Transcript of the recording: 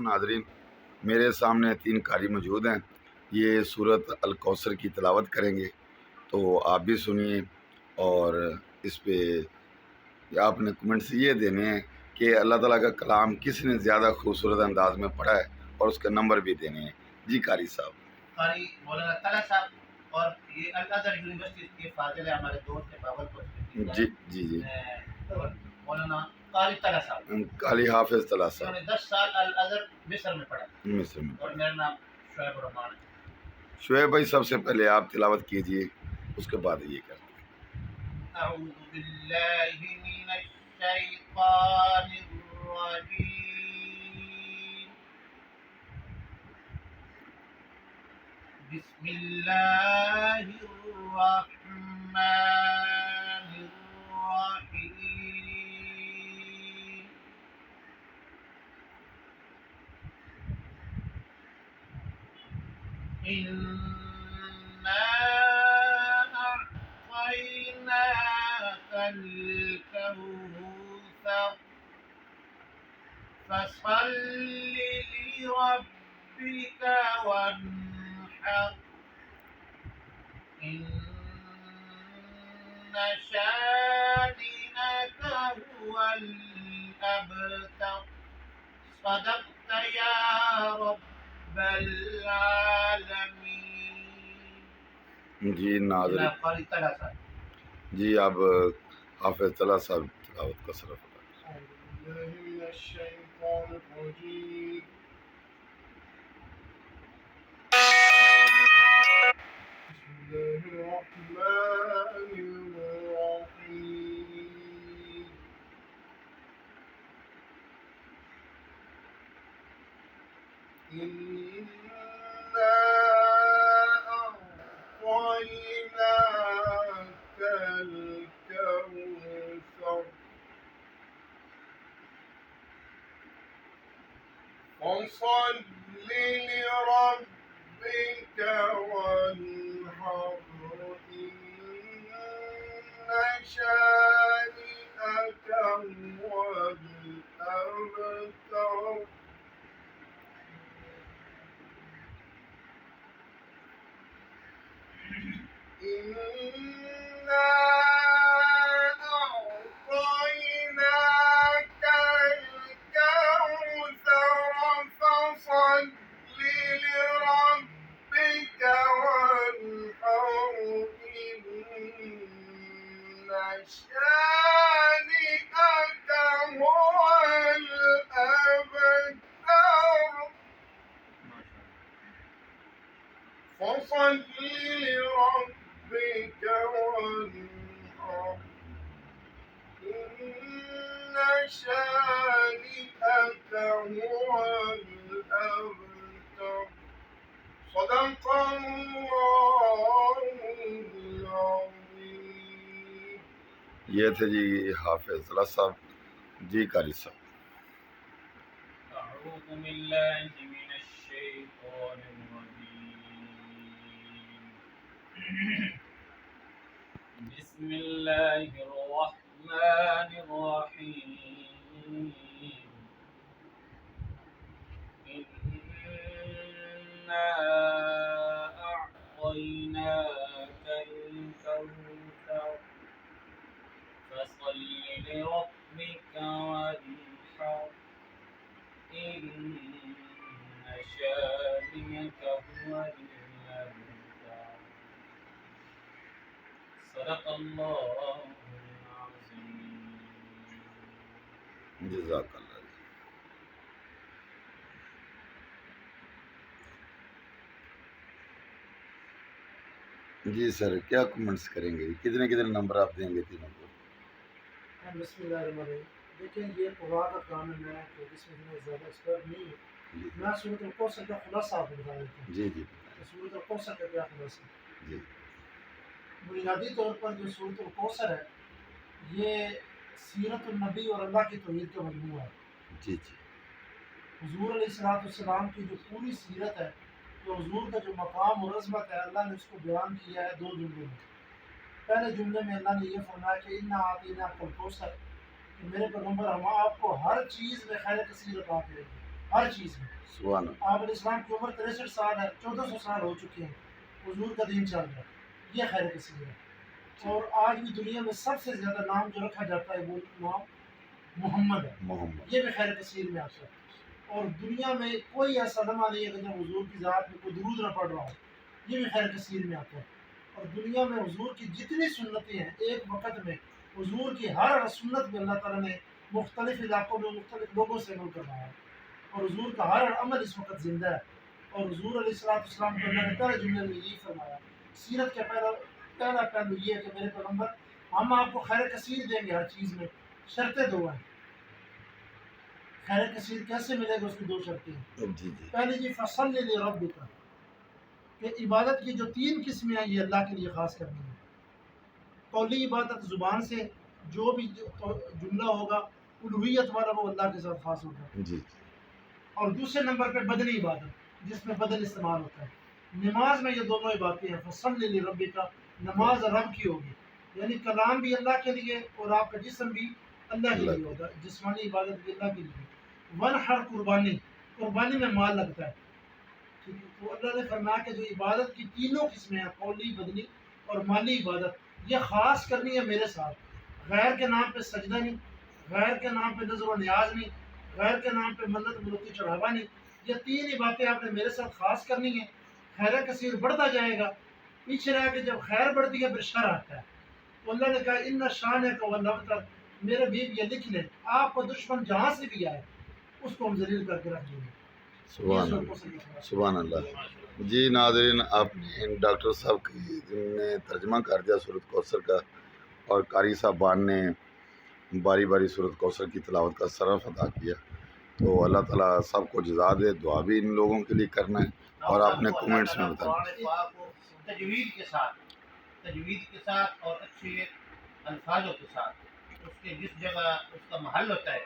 ناظرین، میرے سامنے 3 قاری موجود ہیں، یہ سورۃ الکوثر کی تلاوت کریں گے، تو آپ بھی سنیے اور اس پہ آپ نے کمنٹس یہ دینے ہیں کہ اللہ تعالیٰ کا کلام کس نے زیادہ خوبصورت انداز میں پڑھا ہے اور اس کے نمبر بھی دینے ہیں۔ جی قاری صاحب۔ قاری مولانا طلحہ صاحب، اور یہ الازہر یونیورسٹی کے فاضل ہیں، ہمارے دوست ہیں باولپور سے۔ جی جی جی اور مولانا قاری طلحہ صاحب، قاری حافظ طلحہ انہوں صاحب نے 10 سال الازہر مصر میں پڑھا، مصر میں اور پڑھا۔ میرا نام شعیب الرحمان ہے۔ شعیب بھائی سب سے پہلے آپ تلاوت کیجئے، اس کے بعد یہ کرتے ہیں۔ اعوذ باللہ من الشیطان الرجیم، بسم اللہ الرحمن الرحیم، اِنَّا أعطيناك الكوثر فصل لربك وانحر إن شانئك هو الأبتر صدقت يا رب العالمين۔ جی ناظرین، جناب قاری طلحہ صاحب۔ جی اب حافظ طلحہ صاحب تلاوت کا صرف أعوذ بالله من الشيطان الرجيم، بسم الله الرحمن الرحيم، إنا أعطيناك الكوثر فصل لربك وانحر إن شانئك هو الأبتر إنا أعطيناك الكوثر فصل لربك وانحر إن شانئك هو الأبتر فصل لربك وانحر إن شانئك هو الأبتر صدق الله العظيم۔ یہ تھے جی حافظ طلحہ صاحب۔ جی قاری صاحب۔ أعوذ بالله من الشيطان الرجيم، بسم الله الرحمن الرحيم، إنا أعطيناك الكوثر فصل لربك وانحر إن شانئك هو الأبتر صدق الله العظيم۔ جزاک اللہ۔ جی سر، کیا کمنٹس کریں گے؟ کتنے نمبر آپ دیں گے تینوں کو؟ بسم اللہ الرحمن الرحیم۔ دیکھیں یہ قرآن کا کام ہے، میں تو اس میں زیادہ ایکسپرٹ نہیں ہوں، جی میں سورۃ الکوثر کا خلاصہ آپ کو بتا دیتا ہوں۔ جی جی سورۃ الکوثر کا کیا خلاصہ ہے؟ جی بنیادی طور پر جو سورۃ الکوثر ہے یہ سیرت النبی اور اللہ کی توحید کا مجموعہ ہے۔ جی جی حضور علیہ السلام کی جو پوری سیرت ہے، جو حضور کا جو مقام اور عظمت ہے، اللہ نے اس کو بیان کیا ہے 2 جملوں میں۔ پہلے جملے میں اللہ نے یہ فرمایا کہ اِنَّا أَعْطَيْنَاكَ الْكَوْثَرَ، کہ میرے پیغمبر ہم آپ کو ہر چیز میں خیر کثیر عطا کریں گے۔ ہر چیز میں. سبحان اللہ. آپ علیہ السلام کی عمر 63 سال ہے، 1400 سال ہو چکے ہیں، حضور کا دین چل رہا ہے. یہ خیر کثیر ہے. اور آج بھی دنیا میں سب سے زیادہ نام جو رکھا جاتا ہے وہ نام محمد ہے. محمد. یہ بھی خیر کثیر میں آتا ہے. اور دنیا میں کوئی ایسا لمحہ نہیں ہے کہ جب حضور کی ذات میں کوئی درود نہ پڑھ رہا ہو. یہ بھی خیر کثیر میں آتا ہے. اور دنیا میں حضور کی جتنی سنتیں ہیں، ایک وقت میں حضور کی ہر سنت میں اللہ تعالیٰ نے مختلف علاقوں میں مختلف لوگوں سے عمل کروایا ہے. اور حضور کا ہر عمل اس وقت زندہ ہے. اور حضور علیہ السلام کو اللہ نے پہلے جملے میں یہی فرمایا. سیرت کا پہلا پہلو یہ ہے کہ میرے پیغمبر ہم آپ کو خیر کثیر دیں گے ہر چیز میں. شرطیں دو ہیں. خیر کثیر کیسے ملے گا، اس کی دو شرطیں ہیں. جی جی. پہلی جی فصل لربک، کہ عبادت کی جو 3 قسمیں ہیں یہ اللہ کے لیے خاص کرنی ہے. قولی عبادت زبان سے جو بھی جملہ ہوگا الوہیت والا وہ اللہ کے ساتھ خاص ہوگا. جی. اور دوسرے نمبر پہ بدنی عبادت جس میں بدن استعمال ہوتا ہے. نماز میں یہ دونوں عبادتیں ہیں. فصل لربک، نماز رب کی ہوگی، یعنی کلام بھی اللہ کے لیے اور آپ کا جسم بھی اللہ کے لیے ہوگا. جسمانی عبادت بھی اللہ کے لیے. ونحر، قربانی میں مال لگتا ہے. ٹھیک ہے. تو اللہ نے فرمایا کہ جو عبادت کی تینوں قسمیں ہیں، قولی، بدنی اور مالی عبادت، یہ خاص کرنی ہے میرے ساتھ. غیر کے نام پہ سجدہ نہیں، غیر کے نام پہ نظر و نیاز نہیں، غیر کے نام پہ منت ملوکی چڑھاوا نہیں. یہ 3 عبادتیں آپ نے میرے ساتھ خاص کرنی ہیں. خیر کثیر بڑھتا جائے گا. پیچھے رہ کے جب خیر بڑھتی ہے پھر شر آتا ہے. تو اللہ نے کہا ان شان ہے کو اللہ، میرے بیب یہ لکھ لیں، آپ کو دشمن جہاں سے بھی آئے اس کو ہم ذلیل کر کے رکھ دیں گے. سبحان اللہ. سبحان اللہ. جی ناظرین، آپ نے ڈاکٹر صاحب کی نے ترجمہ کر دیا سورۃ کوثر کا، اور قاری صاحبان نے باری باری سورۃ کوثر کی تلاوت کا شرف ادا کیا. تو اللہ تعالیٰ سب کو جزا دے. دعا بھی ان لوگوں کے لیے کرنا ہے، اور آپ نے کومنٹس میں بتایا. قرآن پاک کو تجوید کے ساتھ اور اچھے الفاظوں کے ساتھ اس کے جس جگہ اس کا محل ہوتا ہے